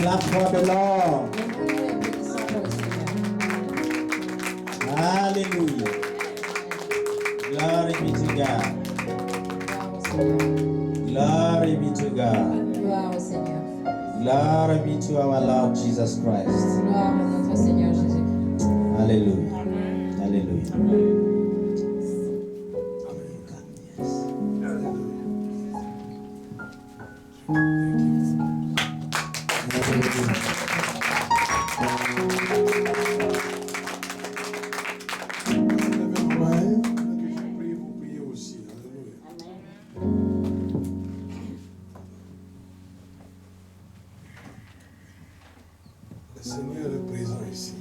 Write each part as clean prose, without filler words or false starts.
la foi de l'or. Alléluia. Glory be to God. Glory be to God. Gloire au Seigneur. Glory be to our Lord Jesus Christ. Gloire à notre Seigneur Jésus-Christ. Alléluia. Alléluia.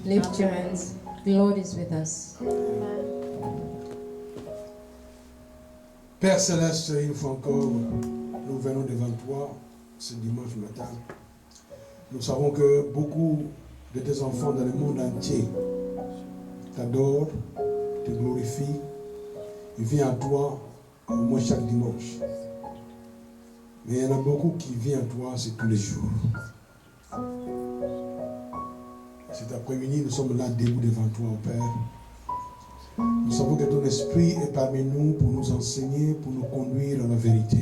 Lift your hands. The Lord is with us. Père Céleste, une fois encore, nous venons devant toi ce dimanche matin. Nous savons que beaucoup de tes enfants dans le monde entier t'adorent, te glorifient. Ils viennent à toi au moins chaque dimanche. Mais il y en a beaucoup qui viennent à toi, c'est tous les jours. Cet après-midi, nous sommes là debout devant toi, oh Père. Nous savons que ton esprit est parmi nous pour nous enseigner, pour nous conduire dans la vérité.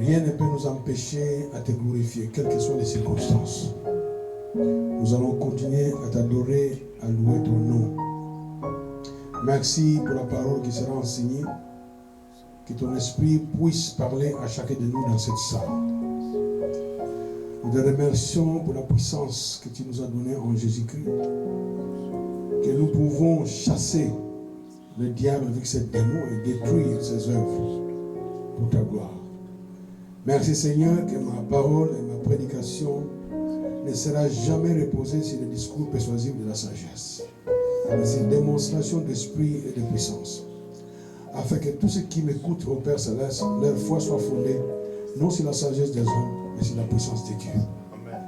Rien ne peut nous empêcher à te glorifier, quelles que soient les circonstances. Nous allons continuer à t'adorer, à louer ton nom. Merci pour la parole qui sera enseignée. Que ton esprit puisse parler à chacun de nous dans cette salle. Nous te remercions pour la puissance que tu nous as donnée en Jésus-Christ. Que nous pouvons chasser le diable avec ses démons et détruire ses œuvres pour ta gloire. Merci Seigneur que ma parole et ma prédication ne sera jamais reposée sur le discours persuasif de la sagesse, mais sur une démonstration d'esprit et de puissance. Afin que tous ceux qui m'écoutent au Père Céleste, leur foi soit fondée non sur la sagesse des hommes, mais sur la puissance de Dieu. Amen.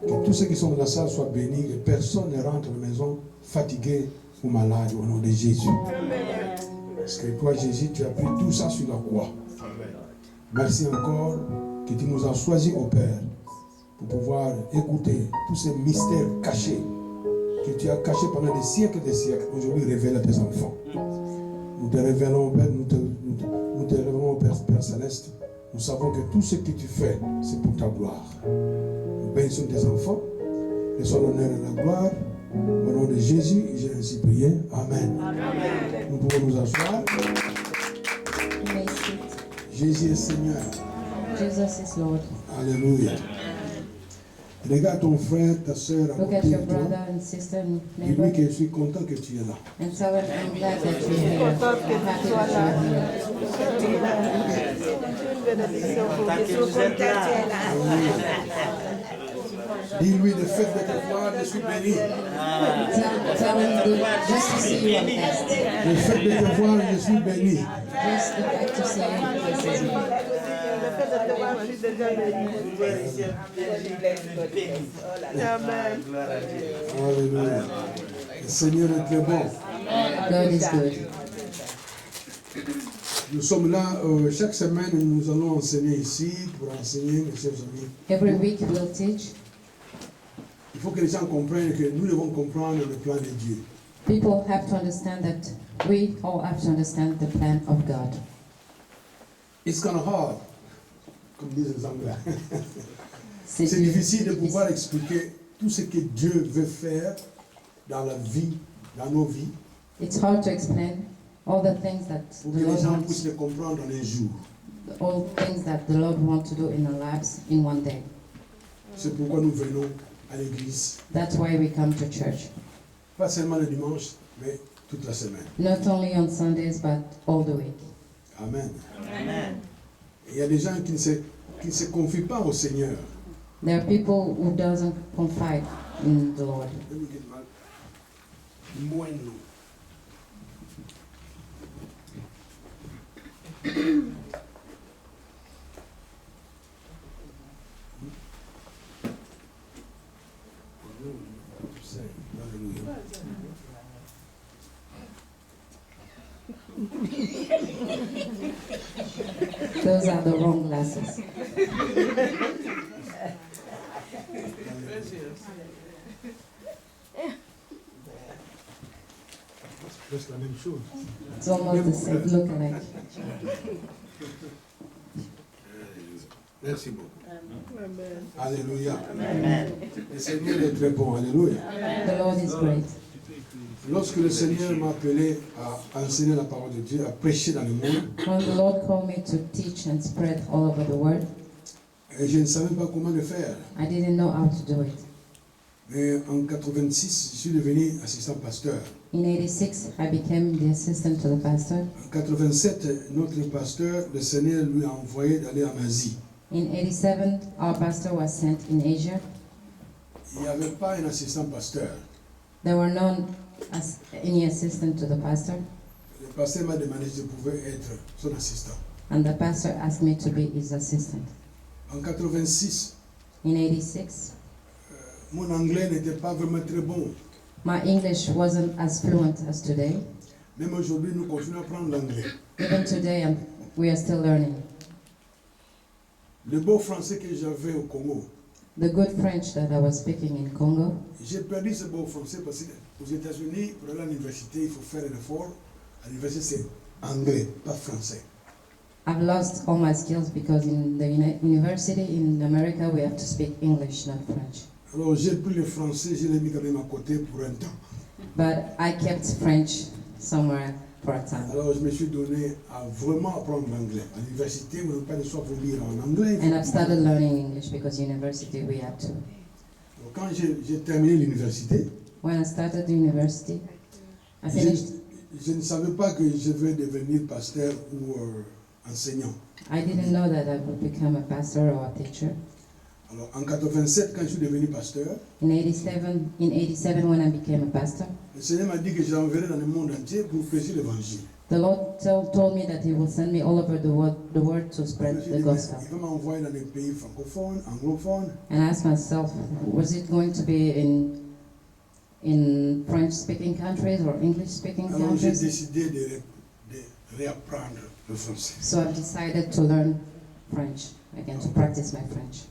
Que tous ceux qui sont dans la salle soient bénis, que personne ne rentre à la maison fatigué ou malade au nom de Jésus. Amen. Parce que toi, Jésus, tu as pris tout ça sur la croix. Amen. Merci encore que tu nous as choisis au Père pour pouvoir écouter tous ces mystères cachés que tu as cachés pendant des siècles et des siècles. Aujourd'hui, révèle à tes enfants. Nous te révélons, Père, nous te révélons, Père Céleste. Nous savons que tout ce que tu fais, c'est pour ta gloire. Nous bénissons tes enfants. Reçois l'honneur et la gloire. Au nom de Jésus, j'ai ainsi prié. Amen. Amen. Nous pouvons nous asseoir. Jésus est Seigneur. Jesus is Lord. Alléluia. Regarde ton frère, ta soeur à Look at côté de your toi. brother and sister and Dis-lui neighbor que je suis content que tu es là. and tell them I'm glad that you're here. I'm happy that Dis-lui le fait de te voir, je suis béni. Tell him just to see you on fast. Le fait de te voir, je suis béni. Just the fact to see you is me. Alléluia. Le Seigneur est très bon. God is good. Nous sommes là, chaque semaine, nous allons enseigner ici, pour enseigner, mes chers amis. Every week we'll teach. Il faut que les gens comprennent que nous devons comprendre le plan de Dieu. People have to understand that we all have to understand the plan of God. It's kind of hard, comme disent les Anglais. C'est C'est difficile de pouvoir expliquer tout ce que Dieu veut faire dans la vie, dans nos vies, It's hard to explain all the things that pour the que les Lord gens wants, puissent le comprendre en un jour. all things that the Lord wants to do in our lives in one day. C'est pourquoi nous venons à l'église, That's why we come to church. pas seulement le dimanche, mais toute la semaine. Not only on Sundays, but all the week. Amen. Amen. Il y a des gens qui ne se confient pas au Seigneur. There are people who doesn't confide in the Lord. Bueno. Those are the wrong glasses. presque la même chose. It's almost the same look alike. Merci beaucoup. Alléluia. Le Seigneur est très bon. Alléluia. The Lord is great. Lorsque le Seigneur m'a appelé à enseigner la parole de Dieu, à prêcher dans le monde, When the Lord called me to teach and spread all over the world, et je ne savais pas comment le faire. I didn't know how to do it. Mais en 86, je suis devenu assistant pasteur. In 86, I became the assistant to the pastor. En 87, notre pasteur, le Seigneur lui a envoyé d'aller en Asie. In 87, our pastor was sent in Asia. Il n'y avait pas un assistant pasteur. There were none as any assistant to the pastor, Le pasteur m'a demandé si je pouvais être son assistant. and the pastor asked me to be his assistant. En 86, In 86, mon anglais n'était pas vraiment très bon. my English wasn't as fluent as today. Même aujourd'hui, nous continuons à apprendre l'anglais. Even today, we are still learning. Le beau français que j'avais au Congo, The good French that I was speaking in Congo, j'ai perdu ce beau français parce qu'aux États-Unis, pour aller à l'université, il faut faire un effort. À l'université, c'est anglais, pas français. I've lost all my skills because in the university in America we have to speak English, not French. Alors j'ai pris le français, je l'ai mis quand même à côté pour un temps. But I kept French somewhere for a time. Alors je me suis donné à vraiment apprendre l'anglais. À l'université, vous n'avez pas le choix pour lire en anglais. And I've started learning English because university we have to. Alors, quand j'ai terminé l'université, When I started the university, I finished. je ne savais pas que je vais devenir pasteur ou enseignant. I didn't know that I would become a pastor or a teacher. Alors en 87, quand je suis devenu pasteur, In 87 when I became a pastor, le Seigneur m'a dit que je l'enverrai dans le monde entier pour prêcher l'évangile. the Lord told me that He will send me all over the world to spread J'ai the dit, gospel. il va m'envoyer dans les pays francophones, anglophones. And I asked myself, was it going to be in French-speaking countries or English-speaking Alors j'ai countries? décidé de réapprendre le français. So I've decided to learn French again, to practice my French.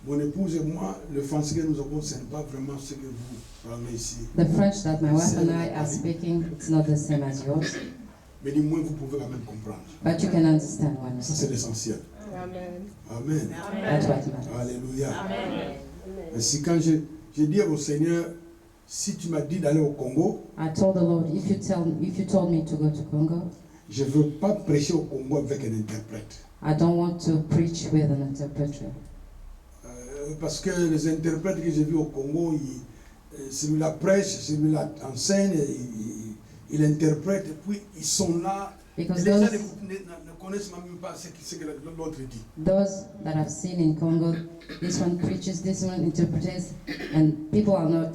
Mon épouse et moi, le français que nous avons, ce n'est pas vraiment ce que vous parlez ici. The French that my wife and I are speaking, it's not the same as yours, Mais du moins, vous pouvez quand même comprendre. but you can understand when you Ça, c'est speak. l'essentiel. Amen. Amen. That's what matters. Alléluia. Ainsi, quand j'ai dit au Seigneur, si tu m'as dit d'aller au Congo, I told the Lord, if you told me to go to Congo, je ne veux pas prêcher au Congo avec un interprète. I don't want to preach with an interpreter. Parce que les interprètes que j'ai vus au Congo, celui-là prêche, celui-là enseigne, il interprète, et puis ils sont là. Et Because les gens those ne connaissent même pas ce que l'autre dit. Those that I've seen in Congo, this one preaches, this one interprets, and people are not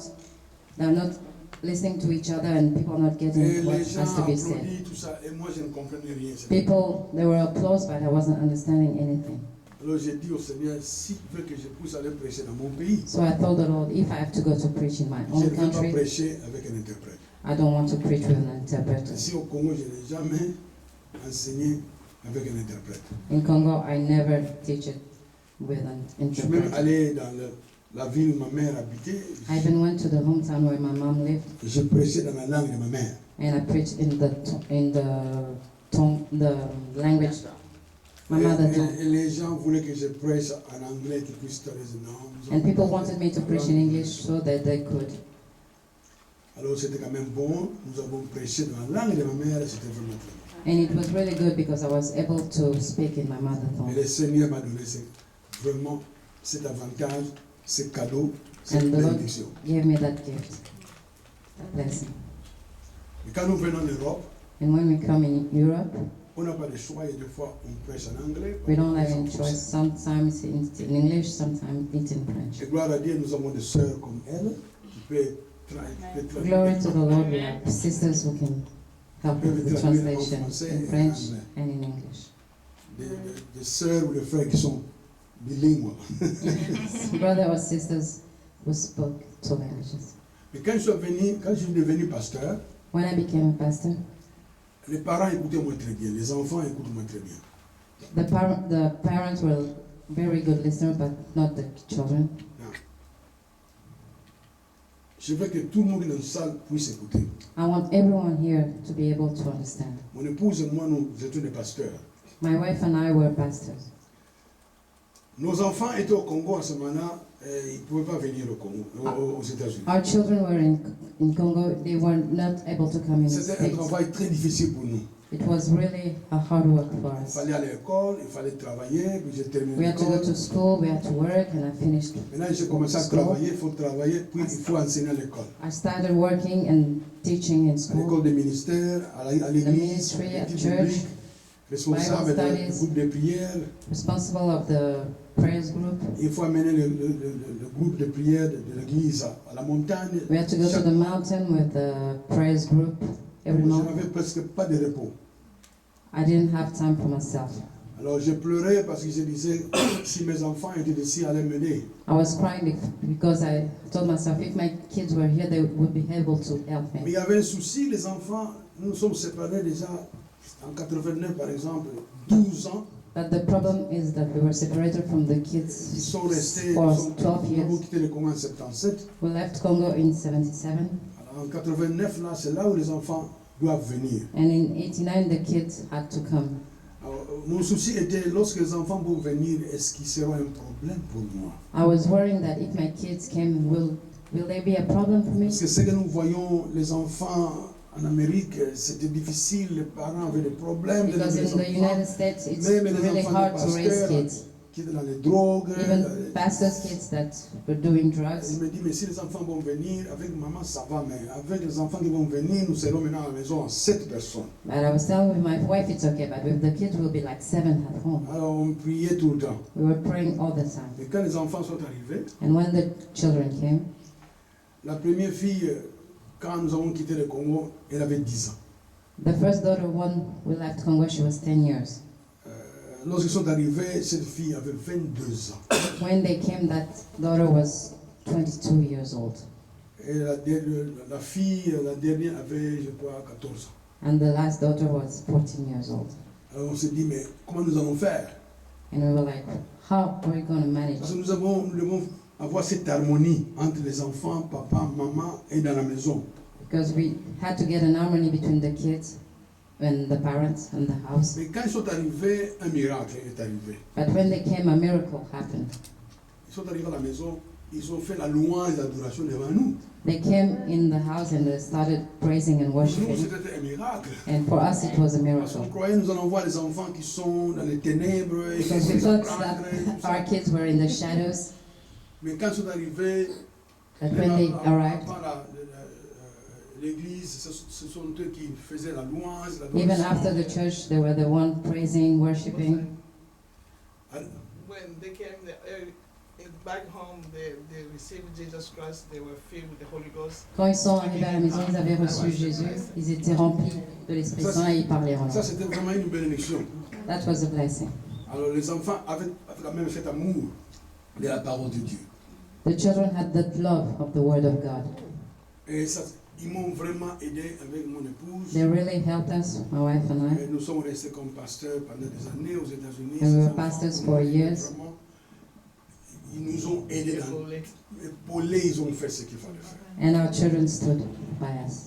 listening to each other, and people are not Et getting what les gens has to be said. applaudissent tout ça, et moi je ne comprenais rien. People, they were applause, but I wasn't understanding anything. Alors j'ai dit au Seigneur, si tu veux que je puisse aller prêcher dans mon pays, So I told the Lord, if I have to go to preach in my je ne own veux pas country, prêcher avec un interprète. I don't want to preach with an interpreter. Ici au Congo, je n'ai jamais enseigné avec un interprète. In Congo, I never teach it with an Je suis même interpreter. allé dans la ville où ma mère habitait. I even went to the hometown where my mom lived, Je prêchais dans la langue de ma mère. and I preached in the language, my mother tongue. Et les gens voulaient que je prêche en anglais, qu'ils puissent traduire. Non, nous And avons- people wanted me to preach in English so that they could. Alors c'était quand même bon. Nous avons prêché dans la langue de ma mère. C'était vraiment très bon. And it was really good because I was able to speak in my mother Et tongue. le Seigneur m'a donné vraiment cet avantage, ce cadeau, cette And the Lord bénédiction. gave me that gift, that blessing. Et quand nous venons en Europe, And when we come in Europe, on n'a pas de choix. Et des fois, on prêche en anglais. we don't have any choice. Sometimes it's in English, sometimes it's in French. Et gloire à Dieu, nous avons des sœurs comme elle qui peuvent traduire. Glory to the Lord, we have sisters who can help with the translation in French and in English. Des sœurs ou des frères qui sont bilingues. Brothers or sisters who spoke two languages. Mais quand je suis devenu pasteur, When I became a pastor, les parents écoutaient moins très bien, les enfants écoutent moins très bien. the parents were very good listeners, but not the children. Je veux que tout le monde dans la salle puisse écouter. I want everyone here to be able to understand. Mon épouse et moi, nous étions des pasteurs. My wife and I were pastors. Nos enfants étaient au Congo en ce moment-là, et ils ne pouvaient pas venir au Congo, aux États-Unis. Our children were in Congo. They were not able to come in the C'était un States. travail très difficile pour nous. It was really a hard work for Il us. fallait aller à l'école, il fallait travailler, puis j'ai terminé We had to go l'école. to school, we had to work, and I finished. Maintenant, j'ai commencé à travailler, il faut travailler, puis il faut enseigner à l'école. I started working and teaching in À school, l'école des ministères, à the l'église, ministry, at l'équipe church, publique, responsable Bible du studies. groupe de prière. responsible of the prayers group. Il faut amener le groupe de prière de l'église à la montagne. We had to go to the mountain with the prayers group every Je month. n'avais presque pas de repos. I didn't have time for myself. Alors je pleurais parce que je disais, si mes enfants étaient ici, ils allaient m'aider. I was crying because I told myself if my kids were here, they would be able to help Mais il me. y avait un souci, les enfants, nous sommes séparés déjà en 89 par exemple, 12 ans. But the problem is that we were separated from the Ils kids sont restés, for nous 12 avons years. quitté le Congo en 77. We left Congo in 77, Alors, en 89, là, c'est là où les enfants doivent venir. and in 89 the kids had to come. Alors, mon souci était, lorsque les enfants vont venir, est-ce qu'ils seront un problème pour moi? I was worrying that if my kids came, will there be a problem for me? Parce que ce que nous voyons, les enfants en Amérique, c'était difficile, les parents avaient des problèmes. Because d'élever in les the enfants, United States, it's Même les really enfants hard de to raise pasteurs, kids. qui étaient dans les drogues. Even pastors' kids that were doing Il drugs. me dit, mais si les enfants vont venir, avec maman ça va, mais avec les enfants qui vont venir, nous serons maintenant à la maison en 7 personnes. But I was telling with my wife it's okay, but with the kids we'll be like 7 at home. Alors on priait tout le temps. We were praying all the time. Et quand les enfants sont arrivés, And when the children came, la première fille, quand nous avons quitté le Congo, elle avait 10 ans. the first daughter, when we left Congo, she was 10 years. Lorsqu'ils sont arrivés, cette fille avait 22 ans. When they came, that daughter was 22 years old. Et la fille, la dernière, avait, je crois, 14 ans. And the last daughter was 14 years old. Alors on s'est dit, mais comment nous allons faire? And we were like, how are we going to manage? Parce que nous devons avoir cette harmonie entre les enfants, papa, maman et dans la maison. Because we had to get an harmony between the kids and the parents and the house. Mais quand ils sont arrivés, un miracle est arrivé. But when they came, a miracle happened. Ils sont arrivés à la maison, ils ont fait la louange et l'adoration devant nous. They came in the house and they started praising and Pour nous, worshiping. c'était un miracle. And for us, it was a Parce miracle. qu'on croyait nous allons voir les enfants qui sont dans les ténèbres. Et Because we qui thought sont that tout ça. our kids were in the shadows. Mais quand ils sont arrivés, But when they arrived, l'église, ce sont eux qui faisaient la louange, even l'adoration. after the church, they were the one praising, worshiping. When they came back home, they received Jesus Christ, they were filled with the Holy Ghost. Quand ils sont arrivés à la maison, ils avaient reçu Jésus. Ils étaient remplis de l'Esprit Saint et ils parlaient en Ça, langue. c'était vraiment une bénédiction. That was a blessing. Alors, les enfants avaient quand même cet amour de la parole de Dieu. The children had that love of the Word of God. Et ça, ils m'ont vraiment aidé avec mon épouse. They really helped us, my wife and I. Et nous sommes restés comme pasteurs pendant des années aux États-Unis. And we Ces were enfants, pastors pour for nous, years. vraiment, ils nous ont aidés dans épauler, ils ont fait ce qu'il fallait faire. And our children stood by us.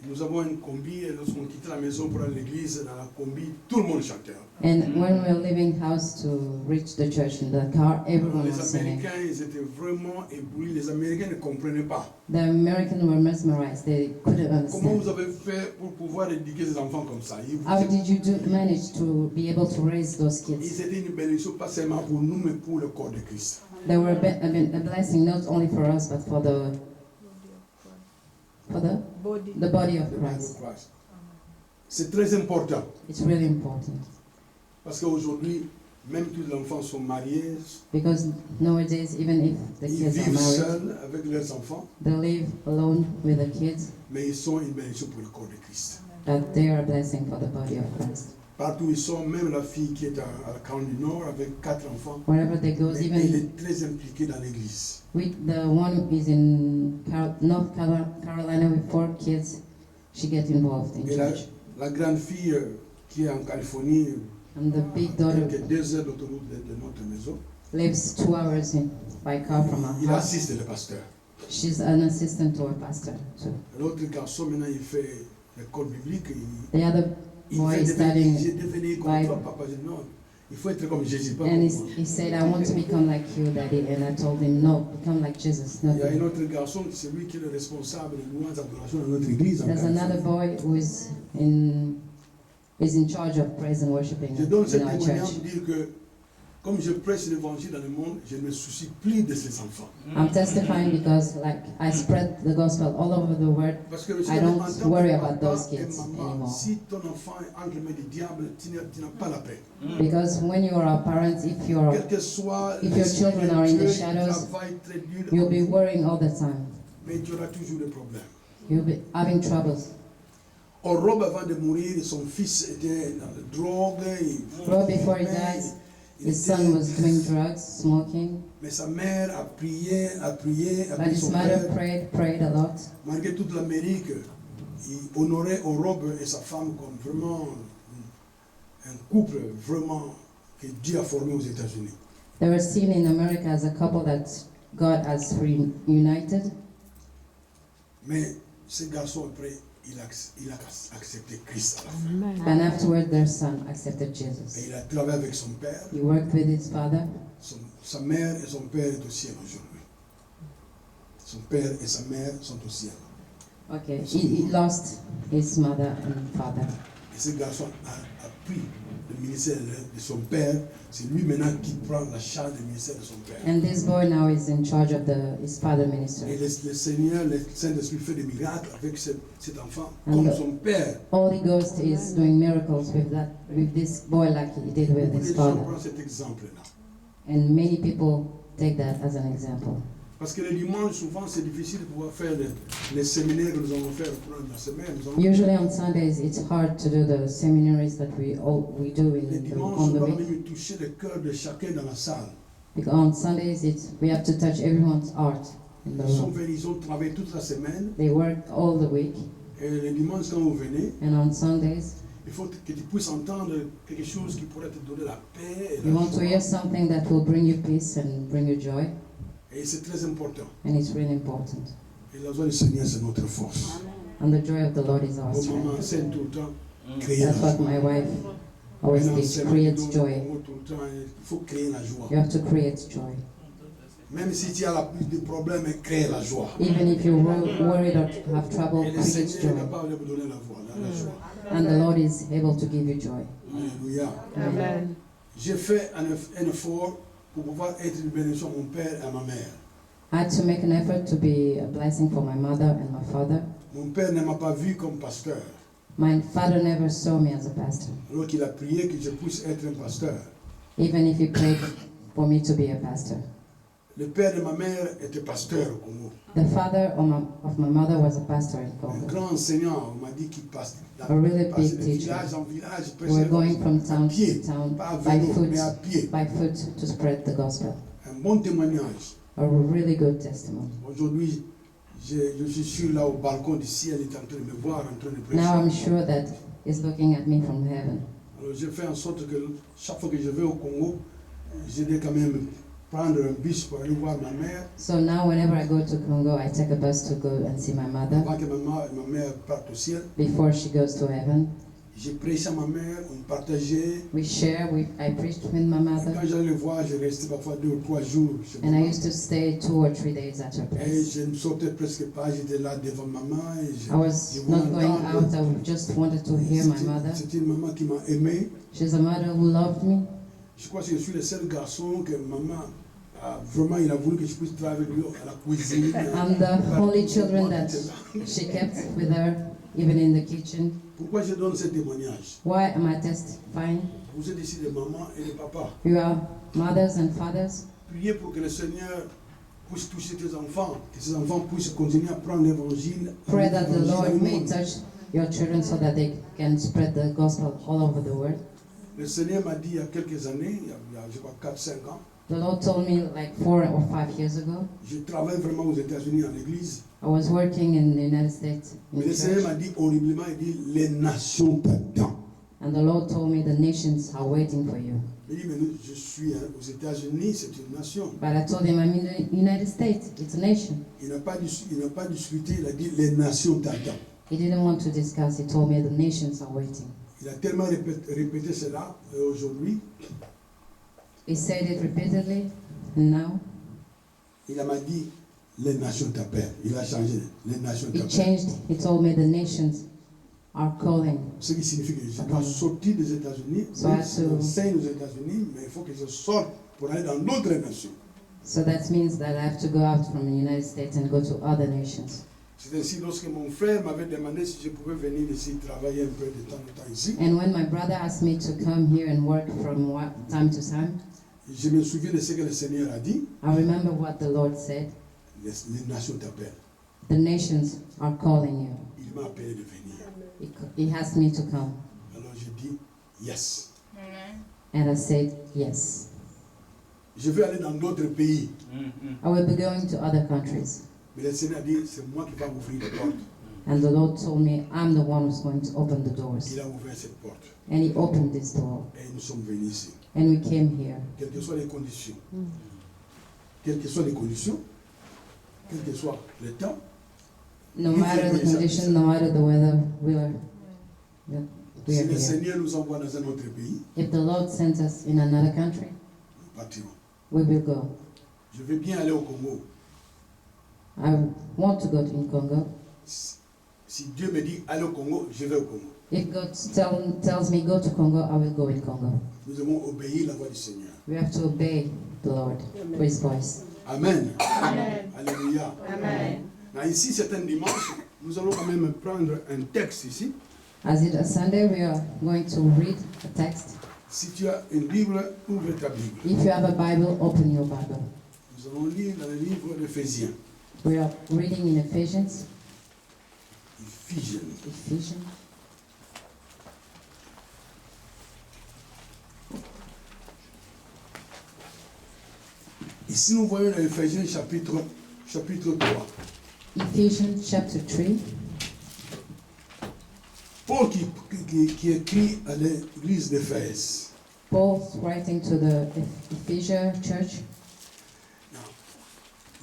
Nous avons une combi et lorsqu'on quittait la maison pour aller à l'église, dans la combi, tout le monde chantait. And when we were leaving house to reach the church in the car, everyone Les was singing. Américains, ils étaient vraiment éblouis. Les Américains ne comprenaient pas. The Americans were mesmerized. They couldn't Comment understand. vous avez fait pour pouvoir éduquer ces enfants comme ça? How did you manage to be able to raise those kids? C'était une bénédiction, pas seulement pour nous, mais pour le corps de Christ. They were a blessing not only for us, but for the body of Le corps de Christ. Christ. C'est très important. It's really important Parce qu'aujourd'hui, même tous les enfants sont mariés, because nowadays, even if the ils kids are vivent married, seuls avec leurs enfants, they live alone with the kids, mais ils sont une bénédiction pour le corps de Christ. but they are a blessing for the body of Christ. Partout où ils sont, même la fille qui est à la Caroline du Nord avec 4 enfants, Wherever they go, mais elle even est très impliquée dans l'église. the one who is in North Carolina with 4 kids, she gets involved in Et church. la grande fille qui est en Californie, And the big qui daughter est 2 heures d'autoroute de notre maison, lives 2 hours by car from our il house. assiste le pasteur. She's an assistant to a pastor too. L'autre garçon, maintenant, il fait l'école biblique. The other Il boy fait is devenir, studying j'ai devenu comme Bible. toi, papa. J'ai dit non, il faut être comme Jésus, pas and comme he, moi. he said, I want to become like you, Daddy. And I told him, no, become like Jesus, not Il y a un me. autre garçon, c'est lui qui est le responsable de louange d'adoration dans notre église. en There's another Californie. boy who is in charge of praise and worshiping Je donne ce in our témoignage church. pour dire que, comme je prêche l'évangile dans le monde, je ne me soucie plus de ces enfants. I'm testifying because, like, I spread the gospel all over the world. Parce que I don't en tant que worry papa about those et kids maman, anymore. si ton enfant est entre les mains du diable, tu n'as pas la paix. Because when you are a parent, if Quel que soit If your l'esprit children de are in the Dieu, il shadows, travaille très dur, you'll be worrying all the time. mais tu auras toujours des problèmes. You'll be having troubles. Rob, avant de mourir, son fils était dans la drogue. Rob, before he died, his son was doing drugs, smoking. Mais sa mère a prié, a But prié his son mother père. prayed a lot. Malgré toute l'Amérique, il honorait Rob et sa femme comme vraiment un couple vraiment que Dieu a formé aux États-Unis. They were seen in America as a couple that God has reunited. Mais ce garçon, après, il a accepté Christ à la fin. And afterward, their son accepted Et Jesus. il a travaillé avec son père. He worked with his father. Sa mère et son père est au ciel aujourd'hui. Son père et sa mère sont au ciel. Okay, he lost his mother and father. Et ce garçon a pris le ministère de son père. C'est lui maintenant qui prend la charge du ministère de son père. And this boy now is in charge of his father Et ministry. le Seigneur, le Saint-Esprit fait des miracles avec cet enfant, And comme the- son père. Holy Ghost is doing miracles with this boy like he did with Beaucoup his de gens father. prennent cet exemple-là. And many people take that as an example. Parce que le dimanche, souvent, c'est difficile de pouvoir faire les séminaires que nous allons faire pendant la semaine. Nous allons- Usually on Sundays it's hard to do the seminaries that we do Les in the, dimanches, on on the doit week. même toucher le cœur de chacun dans la salle. Because on Sundays we have to touch everyone's heart in the room. Ils ont travaillé toute la semaine. They work all the week, Et le dimanche, quand vous venez, and on Sundays il faut que tu puisses entendre quelque chose qui pourrait te donner la paix. Et, you la want to joie. hear something that will bring you peace and bring you joy, Et c'est très important. and it's really important. Et la joie du Seigneur, c'est notre force. And the joy of the Lord is our Vos mamans strength. enseignent tout le temps, créer That's la what joie. my wife always Un teach, enseignement create qui donne joy. tout le temps, il faut créer la joie. You have to create joy. Même si tu as la plus de problèmes, crée la joie. Even if you're worried or have trouble, Et le create Seigneur est joy. capable de vous donner la joie. La joie. And the Lord is able to give you joy. Alléluia. Amen. J'ai fait un effort pour pouvoir être une bénédiction à mon père et à ma mère. I had to make an effort to be a blessing for my mother and my father. Mon père ne m'a pas vu comme pasteur. My father never saw me as a pastor, Alors qu'il a prié que je puisse être un pasteur. even if he prayed for me to be a pastor. Le père de ma mère était pasteur au Congo. The father of my mother was a pastor in Un Congo. grand enseignant, on m'a dit qu'il passe A really passait big de teacher. village en village, We were going from à town pied, to town pas à by vélo, mais à pied. foot to spread the gospel. Un bon témoignage. A really good testimony. Aujourd'hui, je suis sûr là au balcon du ciel, il est en train de me voir, en train de Now I'm prêcher. sure that he's looking at me from heaven. Alors j'ai fait en sorte que chaque fois que je vais au Congo, je dois quand même prendre un bus pour aller voir ma mère, So now whenever I go to Congo, I take a bus to go and see my mother avant que ma mère parte au ciel. before she goes to heaven. J'ai prêché à ma mère, on partageait. We share, I preached with my Quand mother, j'allais le voir, je restais parfois 2 ou 3 jours chez and I maman. used to stay 2 or 3 days at her Et place. je ne sortais presque pas, j'étais là devant maman. Et I was not going out, I just wanted to hear my mother. C'était une maman qui m'a aimé. She's a mother who loved me. Je crois que je suis le seul garçon que maman a vraiment, il a voulu que je puisse travailler avec lui à la cuisine. I'm the only children that she kept with her, even in the kitchen. Pourquoi je donne ce témoignage? Why am I testifying? Vous êtes ici des mamans et des papas. You are mothers and fathers. Priez pour que le Seigneur puisse toucher tes enfants, que ces enfants puissent continuer à prendre l'évangile. Pray that the l'évangile dans le Lord may monde. touch your children so that they can spread the gospel all over the world. Le Seigneur m'a dit il y a quelques années, il y a je crois 4-5 ans, The Lord told me like 4 or 5 years ago. je travaille vraiment aux États-Unis en église. I was working in the United States in Mais le Seigneur church. m'a dit horriblement, il dit les nations t'attendent. And the Lord told me the nations are waiting for you. Il dit, mais je suis aux États-Unis, c'est une nation. But I told him I'm in the United States. It's a nation. Il n'a pas discuté, il a dit, les nations t'attendent. He didn't want to discuss. He told me the nations are waiting. Il a tellement répété cela aujourd'hui, He said it repeatedly, and now il m'a dit, les nations t'appellent. Il a changé, les nations he t'appellent. changed. He told me the nations are calling. Ce qui signifie que je dois sortir des États-Unis, So I have to- j'enseigne aux États-Unis, mais il faut que je sorte pour aller dans d'autres nations. So that means that I have to go out from the United States and go to other nations. C'est ainsi lorsque mon frère m'avait demandé si je pouvais venir ici travailler un peu de temps en temps ici. And when my brother asked me to come here and work from time to time, Je me souviens de ce que le Seigneur a dit. I remember what the Lord said. Les nations t'appellent. The nations are calling you. Il m'a appelé de venir. He asked me to come. Alors j'ai dit yes. And I said, yes. Je vais aller dans d'autres pays. I will be going to other countries. Mais le Seigneur a dit c'est moi qui vais ouvrir les portes. And the Lord told me, I'm the one who's going to open the doors. Il a ouvert cette porte. And He opened this door. Et nous sommes venus ici. And we came here. Quelles que soient les conditions. Quelles que soient les conditions. Quel que soit le temps. No matter the condition, no matter the weather, we are Si le here. Seigneur nous envoie dans un autre pays, If the Lord sends us in another country, nous partirons. we will go. Je veux bien aller au Congo. I want to go in Congo. Si Dieu me dit aller au Congo, je vais au Congo. If God tells me go to Congo, I will go in Congo. Nous devons obéir la voix du Seigneur. We have to obey the Lord for His voice. Amen. Alléluia. Amen. Là, ici, c'est un dimanche. Nous allons quand même prendre un texte ici. As it is Sunday, we are going to read a text. Si tu as une Bible, ouvre ta Bible. If you have a Bible, open your Bible. Nous allons lire dans le livre d'Éphésiens. We are reading in Ephesians. Ephesians. Ici, nous voyons dans Éphésiens chapitre 3. Ephesians chapter 3. Paul qui écrit à l'église d'Éphèse. Paul writing to the Ephesian church.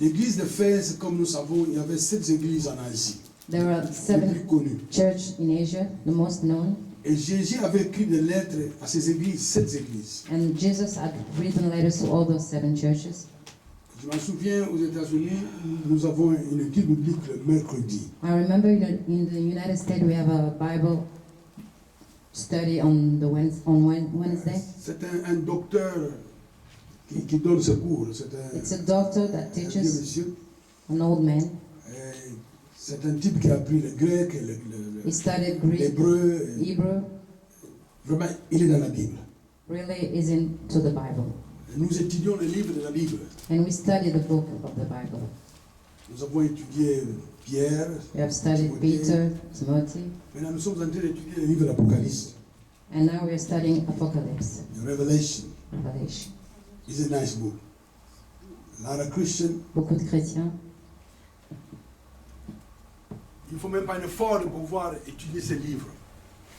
L'église d'Éphèse, comme nous savons, il y avait 7 églises en Asie. There are Les 7 plus connues. churches in Asia, the most known. Et Jésus avait écrit des lettres à ces églises, 7 églises. And Jesus had written letters to all those 7 churches. Je me souviens, aux États-Unis, nous avons une étude biblique le mercredi. I remember in the United States we have a Bible study on Wednesday. C'est un docteur qui donne ce cours. It's a doctor that un vieux teaches, monsieur. an old man. C'est un type qui a appris le grec, He studied Greek, l'hébreu. Hebrew, Vraiment, il est dans la Bible. really is into the Bible. Nous étudions le livre de la Bible. And we study the book of the Bible. Nous avons étudié Pierre. We have studied Timothy. Peter, Timothy, Maintenant, nous sommes en train d'étudier le livre de l'Apocalypse. and now we are studying Apocalypse, The Revelation Revelation. is a nice book. A lot of Christians. Beaucoup de chrétiens. Il ne faut même pas un effort de pouvoir étudier ces livres.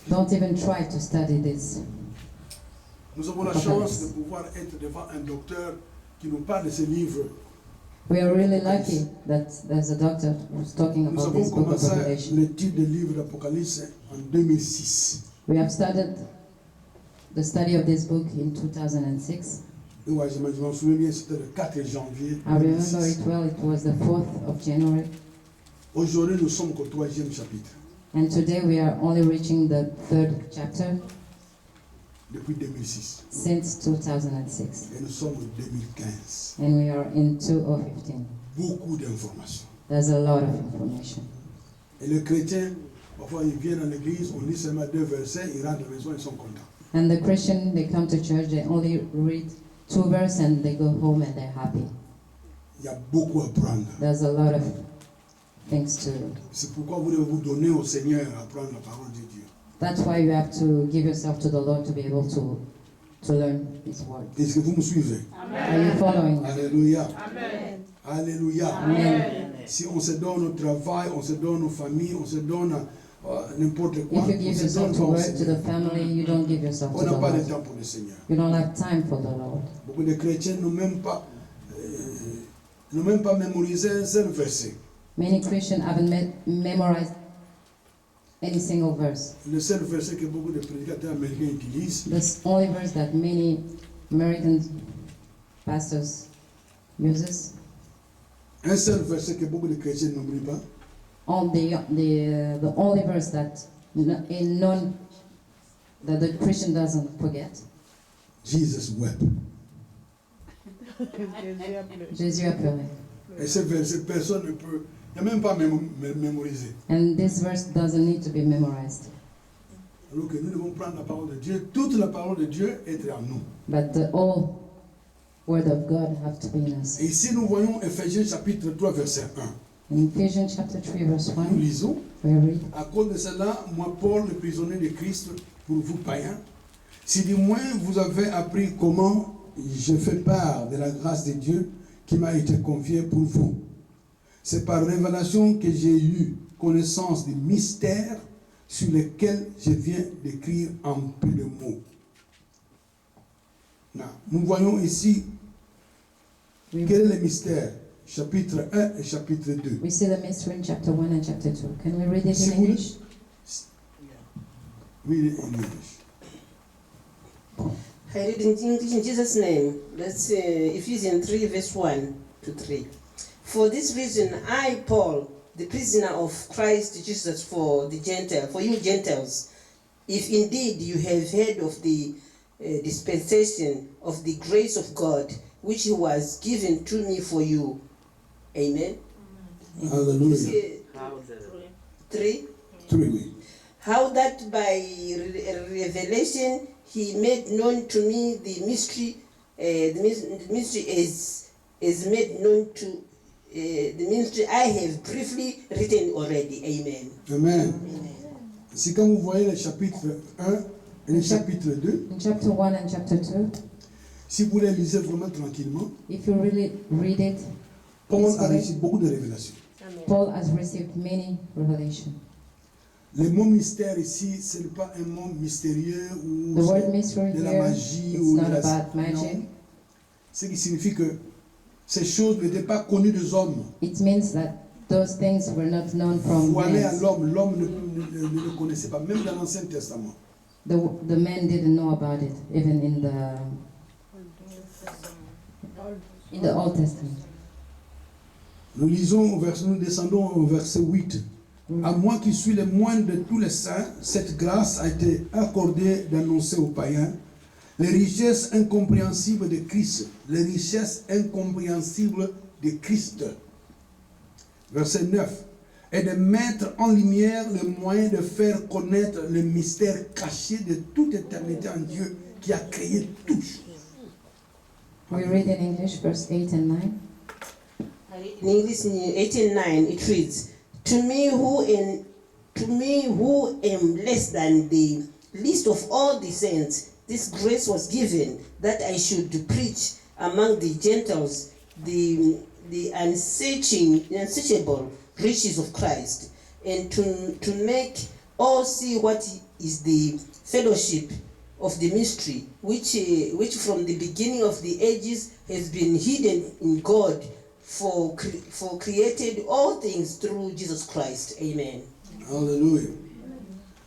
Don't even try to study this. Nous avons la chance de pouvoir être devant un docteur qui nous parle de ces livres. We are really lucky that there's a doctor who's talking Nous about avons this book of commencé Revelation. l'étude du livre d'Apocalypse en 2006. We have started the study of this book in 2006. Et ouais, je m'en souviens bien, c'était le 4 janvier I remember 2006. it well, it was the 4th of January. Aujourd'hui, nous sommes qu'au 3e chapitre, And today we are only reaching the 3rd chapter depuis 2006. since 2006. Et nous sommes en 2015. And we are in 2015. Beaucoup d'informations. There's a lot of information. Et les chrétiens, parfois, ils viennent dans l'église, on lit seulement 2 versets, ils rentrent à la maison, ils sont contents. And the Christian, they come to church, they only read 2 verses and they go home and they're happy. Il y a beaucoup à prendre. There's a lot of things to. C'est pourquoi vous devez vous donner au Seigneur à prendre la parole de Dieu. That's why you have to give yourself to the Lord to be able to learn His word. Est-ce que vous me suivez? Are you following? Alléluia. Amen. Alléluia. Amen. Si on se donne au travail, on se donne aux familles, on se donne n'importe quoi. If you give On se yourself donne to pas au work, to Seigneur. the family, you don't give yourself On to n'a the pas de Lord. temps pour le Seigneur. You don't have time for the Lord. Beaucoup de chrétiens n'ont même pas mémorisé un seul verset. Many Christians haven't memorized any single verse. Le seul verset que beaucoup de prédicateurs américains utilisent, The only verse that many American pastors uses, un seul verset que beaucoup de chrétiens n'oublient pas, the only verse that that the Christian doesn't forget. Jesus wept. Jésus a pleuré. Et ce verset, personne ne peut, il n'y a même pas mémoriser. And this verse doesn't need to be memorized. Alors que nous devons prendre la parole de Dieu, toute la parole de Dieu est en nous. But the whole word of God have to be in us. Et ici nous voyons Éphésiens chapitre 3 verset 1. In Ephesians chapter 3 verse Nous 1, lisons, we read, à cause de cela, moi Paul, le prisonnier de Christ, pour vous païens, si du moins vous avez appris comment je fais part de la grâce de Dieu qui m'a été confiée pour vous. C'est par révélation que j'ai eu connaissance des mystères sur lesquels je viens d'écrire en peu de mots. Nous voyons ici quel est le mystère, chapitre 1 et chapitre 2. we see the mystery in chapter 1 and chapter 2. Can we read it Si in vous- English? Read it in English. I read in English in Jesus' name. That's Ephesians 3, verse 1 to 3. For this reason, I, Paul, the prisoner of Christ Jesus for you Gentiles, if indeed you have heard of the dispensation of the grace of God, which was given to me for you. Amen. You Hallelujah. see, 3. 3, oui. How that by revelation he made known to me the mystery is made known to the ministry I have briefly written already. Amen. Amen. Si quand vous voyez le chapitre 1 et le chapitre 2, In chapter 1 and chapter 2, si vous les lisez vraiment tranquillement, if you really read it, Paul a Amen. reçu beaucoup de révélations. Paul has received many revelations. Le mot mystère ici, ce n'est pas un mot mystérieux ou The word mystery de la here, magie it's ou de not la... about magic. Non. Ce qui signifie que ces choses n'étaient pas connues des hommes. It means that those things were not known from Voilées à men. l'homme, l'homme ne le connaissait pas, même dans l'Ancien Testament. The men didn't know about it, even in the Old Testament. Nous descendons au verset 8. À moi qui suis le moindre de tous les saints, cette grâce a été accordée d'annoncer aux païens les richesses incompréhensibles de Christ. Les richesses incompréhensibles de Christ. Verset 9. Et de mettre en lumière le moyen de faire connaître le mystère caché de toute éternité en Dieu qui a créé toutes choses. We read in English verse 8 and 9. In English, in 18:9, it reads, To me who am less than the least of all the saints, this grace was given that I should preach among the Gentiles the unsearchable riches of Christ, and to make all see what is the fellowship of the mystery, which from the beginning of the ages has been hidden in God, for created all things through Jesus Christ. Amen. Alléluia.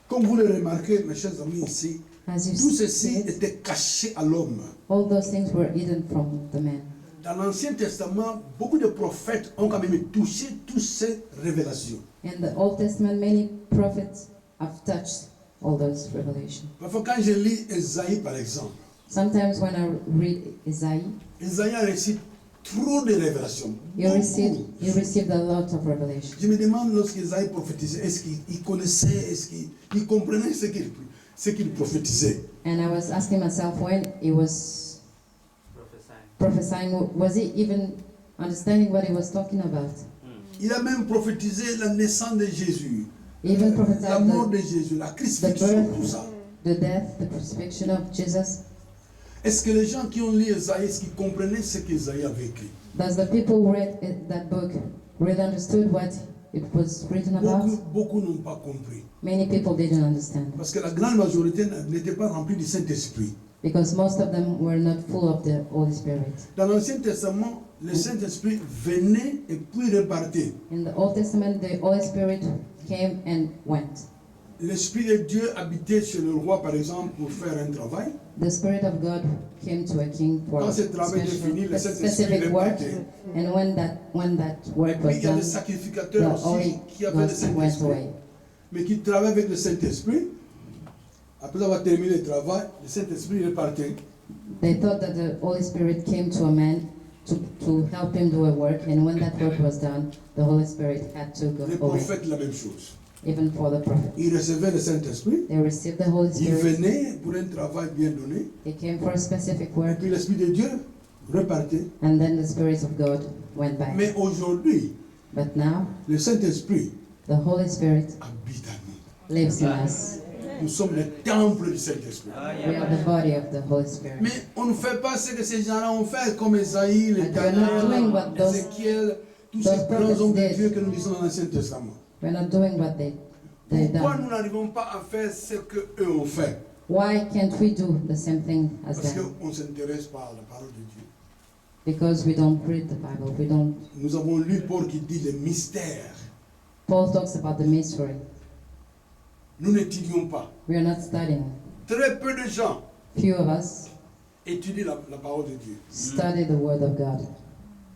Comme vous le remarquez, mes chers amis, ici, As you tout ceci see, était caché à l'homme. all those things were hidden from the men. Dans l'Ancien Testament, beaucoup de prophètes ont quand même touché toutes ces révélations. In the Old Testament, many prophets have touched all those revelations. Parfois, quand je lis Esaïe, par exemple, Sometimes when I read Isaiah, Esaïe a reçu trop de révélations. he received a lot of revelations. Je me demande, lorsqu'Esaïe prophétisait, est-ce qu'il connaissait, est-ce qu'il comprenait ce qu'il prophétisait? And I was asking myself, when he was prophesying, was he even understanding what he was talking about? Il a même prophétisé la naissance de Jésus, He even la prophesied mort de Jésus, la crucifixion, tout ça. the death, the crucifixion of Jesus. Est-ce que les gens qui ont lu Esaïe, est-ce qu'ils comprenaient ce qu'Esaïe avait écrit? Does the people who read that book really understood what it was written about, Beaucoup n'ont pas compris. many people didn't understand. Parce que la grande majorité n'était pas remplie du Saint-Esprit. Because most of them were not full of the Holy Spirit. Dans l'Ancien Testament, le Saint-Esprit venait et puis repartait. In the Old Testament, the Holy Spirit came and went. L'Esprit de Dieu habitait chez le roi, par exemple, pour faire un travail. The Spirit of God came to a king for Quand a ce travail est fini, le Saint-Esprit specific work, repartait. and when that Et work puis was il y a des done, sacrificateurs the aussi Holy qui avaient le Ghost went Saint-Esprit, away. mais qui travaillaient avec le Saint-Esprit. Après avoir terminé le travail, le Saint-Esprit repartait. They thought that the Holy Spirit came to a man to help him do a work, and when that work was done, the Holy Spirit had to go Les away. prophètes, la même chose. Even for the prophet, Ils recevaient le Saint-Esprit, they received the Holy ils Spirit. venaient pour un travail bien donné, They came for a specific et work, puis l'Esprit de Dieu repartait. and then the Spirit of God went back. Mais aujourd'hui, But now, le Saint-Esprit the Holy Spirit habite en nous. lives in us. Nous sommes le temple du Saint-Esprit. We are the body of the Holy Spirit. Mais on ne fait pas ce que ces gens-là ont fait, comme Esaïe, les And we are not doing Daniel, what those- Ézéchiel, tous those ces prophets grands hommes de did. Dieu que nous lisons dans l'Ancien Testament. We're not doing what they Pourquoi done. nous n'arrivons pas à faire ce qu'eux ont fait? Why can't we do the same thing as Parce them? qu'on ne s'intéresse pas à la parole de Dieu. Because we don't read the Bible. We don't. Nous avons lu Paul qui dit les mystères. Paul talks about the mystery. Nous n'étudions pas. We are not studying. Très peu de gens Few of us étudient la parole de Dieu. study the Word of God.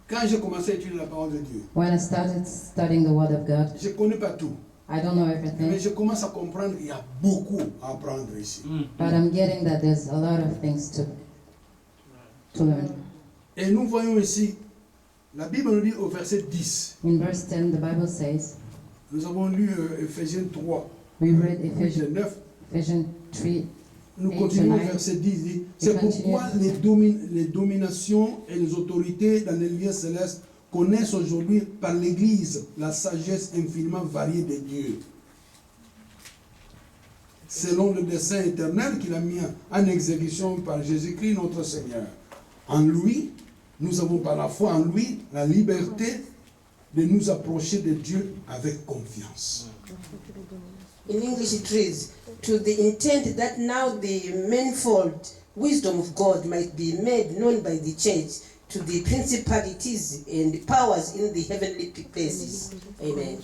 Quand j'ai commencé à étudier la parole de Dieu, When I started studying the Word of God, je ne connais pas tout. I don't know Mais everything, je commence à comprendre qu'il y a beaucoup à apprendre ici. but I'm getting that there's a lot of things to learn. Et nous voyons ici, la Bible nous dit au verset 10, In verse 10, the Bible says, nous avons lu Ephésiens 3, we read verset 9, Ephesians 3. nous 8 continuons to 9. verset 10, il dit, c'est pourquoi les dominations et les autorités dans les lieux célestes connaissent aujourd'hui par l'Église la sagesse infiniment variée de Dieu. Selon le dessein éternel qu'il a mis en exécution par Jésus-Christ notre Seigneur. En lui, nous avons par la foi en lui la liberté de nous approcher de Dieu avec confiance. In English it reads, to the intent that now the manifold wisdom of God might be made known by the church to the principalities and powers in the heavenly places. Amen.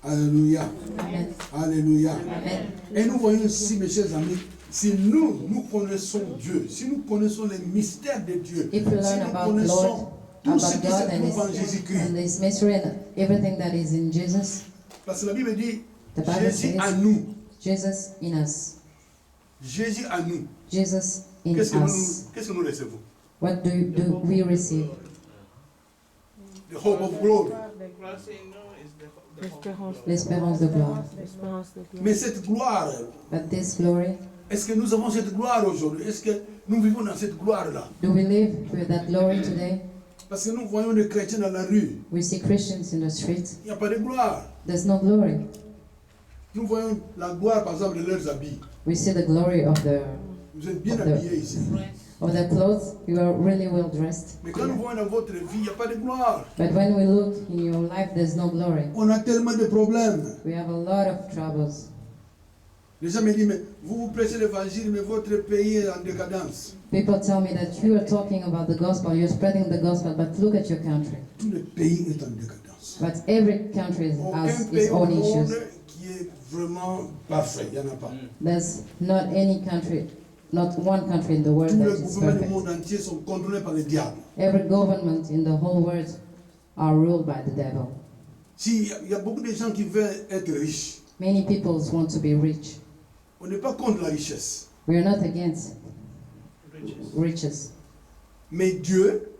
Alléluia. Amen. Alléluia. Amen. Et nous voyons ici, mes chers amis, si nous connaissons Dieu, si nous connaissons les mystères de Dieu, If we si learn nous about connaissons Lord, tout ce about qui God se and trouve en Jésus-Christ, His mystery and everything that is in Jesus, parce que la Bible dit the Bible Jésus says, à nous, Jesus in us. Jésus à nous. Jesus in Qu'est-ce us. que nous recevons? What do we receive? The hope of glory. Christ in you is the hope of glory. L'espérance de gloire. Mais cette gloire, But this glory, est-ce que nous avons cette gloire aujourd'hui? Est-ce que nous vivons dans cette gloire-là? do we live with that glory today? Parce que nous voyons des chrétiens dans la rue, We see Christians in the street. il n'y a pas de gloire. There's no glory. Nous voyons la gloire, par exemple, de leurs habits. We see the glory of Vous êtes bien Ok. habillés ici. their clothes. You are really well dressed. Mais quand nous voyons dans votre vie, il n'y a pas de gloire. But when we look in your life, there's no glory. On a tellement de problèmes. We have a lot of troubles. Les gens me disent, mais vous prêchez l'évangile, mais votre pays est en décadence. People tell me that you are talking about the gospel, you're spreading the gospel, but look at your country. Tout le pays est en décadence. But every country Aucun has pays its au own monde issues. qui est vraiment parfait. Il n'y en a pas. There's not any country, not one country in the world Tous that les is gouvernements du perfect. monde entier sont contrôlés par le diable. Every government in the whole world are ruled by the devil. Si, il y a beaucoup de gens qui veulent être riches. Many people want to be rich. On n'est pas contre la richesse. We are not against Riches. riches. Mais Dieu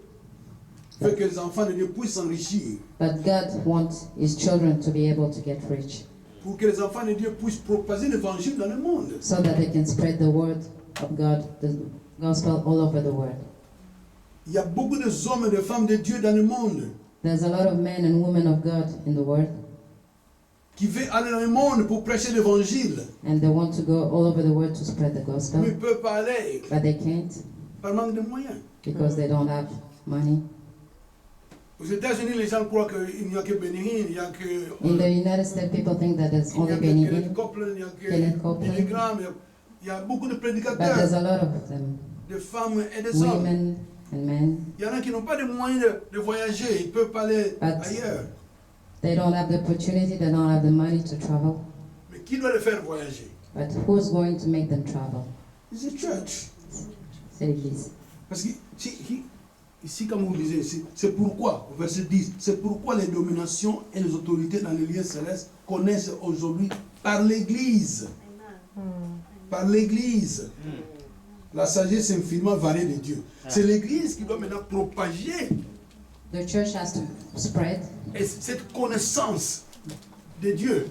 veut que les enfants de Dieu puissent s'enrichir. But God wants His children to be able to get rich Pour que les enfants de Dieu puissent propager l'évangile dans le monde. so that they can spread the word of God, the gospel all over the world. Il y a beaucoup d'hommes et de femmes de Dieu dans le monde There's a lot of men and women of God in the world, qui veulent aller dans le monde pour prêcher l'évangile. and they want to go all over the world to spread the Mais ils gospel, ne peuvent pas aller but they can't par manque de moyens. because they don't have money. Aux États-Unis, les gens croient qu'il n'y a que Benny, il n'y a que. In the United States, people think that there's Il n'y only a que Benny Kenneth Hinn, Copeland, il n'y a Kenneth que Copeland. Billy Graham, il y a beaucoup de but there's prédicateurs, a lot of them, de femmes et des hommes. women and men. Il y en a qui n'ont pas de moyens de voyager, ils peuvent pas aller But- ailleurs. They don't have the opportunity, they don't have the money to travel. Mais qui doit les faire voyager? But who's going to make them travel? C'est la church. C'est l'Église. Parce que ici, comme vous lisez, c'est pourquoi, au verset 10, c'est pourquoi les dominations et les autorités dans les lieux célestes connaissent aujourd'hui par l'Église. Par l'Église. La sagesse infiniment variée de Dieu. C'est l'Église qui doit maintenant propager The church has to spread cette connaissance de Dieu.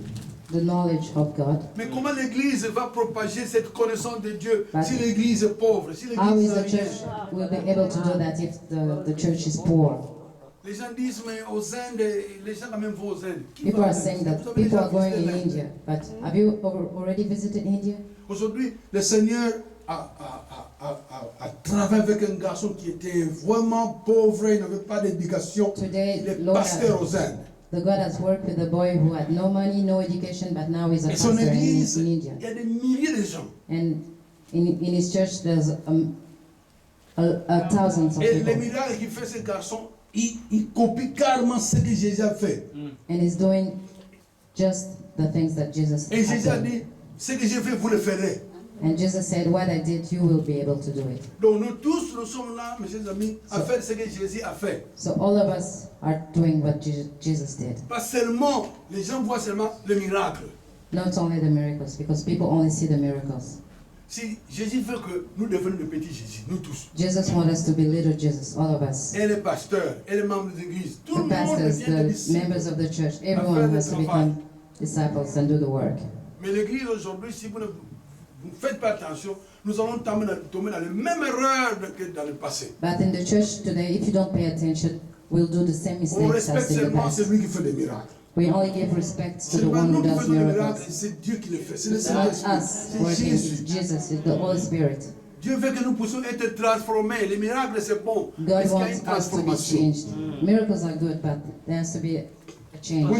the knowledge of God. Mais comment l'Église va propager cette connaissance de Dieu But- si l'Église est pauvre, si How is l'Église the church will be able to do that if the church is poor? Les gens disent, mais aux Indes, les gens quand même vont aux Indes. Qui People va are aux saying Indes? that Vous avez people déjà are going visité in l'Inde? India, but have you already visited India? Aujourd'hui, le Seigneur a travaillé avec un garçon qui était vraiment pauvre, il n'avait pas d'éducation. Today, Il est Lord, pasteur aux Indes. the God has worked with a boy who had no money, no education, but now he's a Et son pastor église, in India. il y a des milliers de gens. And in his church, there's thousands of Et les people. miracles qu'il fait ce garçon, il copie carrément ce que Jésus a fait. And he's doing just the things that Jesus Et had Jésus a done. dit, ce que j'ai fait, vous le ferez. And Jesus said, what I did, you will be able to do it. Donc nous tous, nous sommes là, mes chers amis, à faire ce que Jésus a fait. So all of us are doing what Jesus did. Pas seulement, les gens voient seulement le miracle. Not only the miracles, because people only see the miracles. Si Jésus veut que nous devenions de petits Jésus, nous tous. Jesus wants us to be little Jesus, all of us. Et les pasteurs, et les membres de l'église, tout The le monde pastors, devient des the disciples. members of the church, everyone has to become disciples and do the work. Mais l'église aujourd'hui, si vous ne vous faites pas attention, nous allons tomber dans les mêmes erreurs que dans le passé. But in the church today, if you don't pay attention, we'll do the same On mistakes respecte as in the seulement past. celui qui fait des miracles. We only give respect to C'est the pas one nous who qui does faisons des miracles, miracles. c'est Dieu qui le fait. C'est le It's Seigneur. not us C'est working, Jésus. it's Jesus, it's the Holy Spirit. Dieu veut que nous puissions être transformés. Les miracles, c'est bon. God Est-ce qu'il y a wants une us to be transformation? changed. Miracles are good, but there has to be a change. Moi,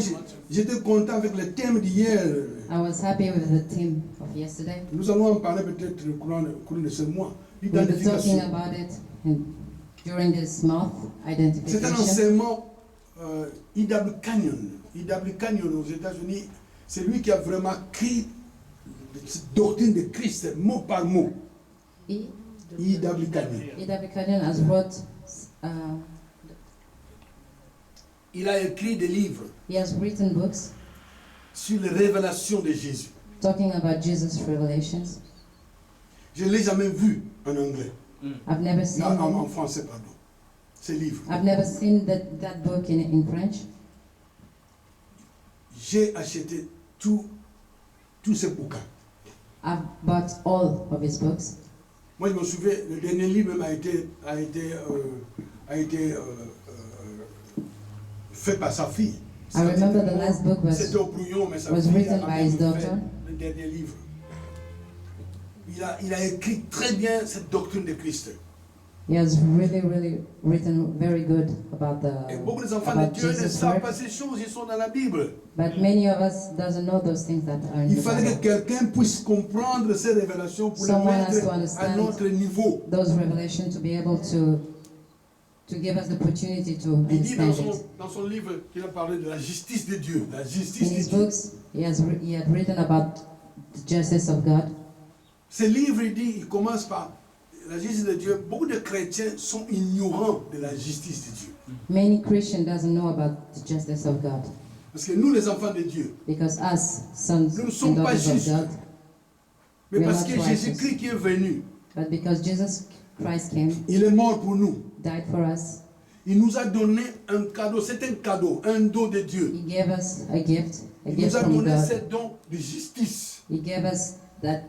j'étais content avec le thème d'hier. I was happy with the theme of yesterday. Nous allons en parler peut-être au cours de ce mois. We'll be talking L'identification. about it during this month, C'est un identification. enseignement E.W. Canyon. E.W. Canyon aux États-Unis, c'est lui qui a vraiment écrit cette doctrine de Christ mot par mot. E.W. Canyon. E.W. Canyon has wrote, Il a écrit des livres he has written books sur les révélations de Jésus. talking about Jesus' revelations. Je ne l'ai jamais vu en anglais. I've never seen Non, en them. français, pardon. Ces livres. I've never seen that book in French. J'ai acheté tous ces bouquins. I've bought all of his books. Moi, je me souviens, le dernier livre même a été fait par sa fille. I remember the last book C'était au brouillon, mais sa was fille written a by his fait daughter. le dernier livre. Il a écrit très bien cette doctrine de Christ. He has really written very good about Et the beaucoup des enfants de about Dieu ne Jesus' savent work. pas ces choses, ils sont dans la Bible. But many of us doesn't know those things that are in Il the fallait que Bible. quelqu'un puisse comprendre ces révélations pour les Someone has mettre to à understand notre niveau. Those revelations to be able to give us the opportunity to Il dit understand it. dans son livre qu'il a parlé de la justice de Dieu. La In justice his de Dieu. books, he had written about the justice of God. Ce livre, il commence par la justice de Dieu. Beaucoup de chrétiens sont ignorants de la justice de Dieu. Many Christians doesn't know about the justice of God Parce que nous, les enfants de Dieu, because us, sons nous ne and sommes pas daughters of justes. God, Mais We are parce not que righteous. Jésus-Christ qui est venu, but because Jesus Christ came, il est mort pour nous. died for us, Il nous a donné un cadeau. C'est un cadeau, un don de Dieu. he gave us a gift Il nous a from donné God. ce don de justice. He gave us that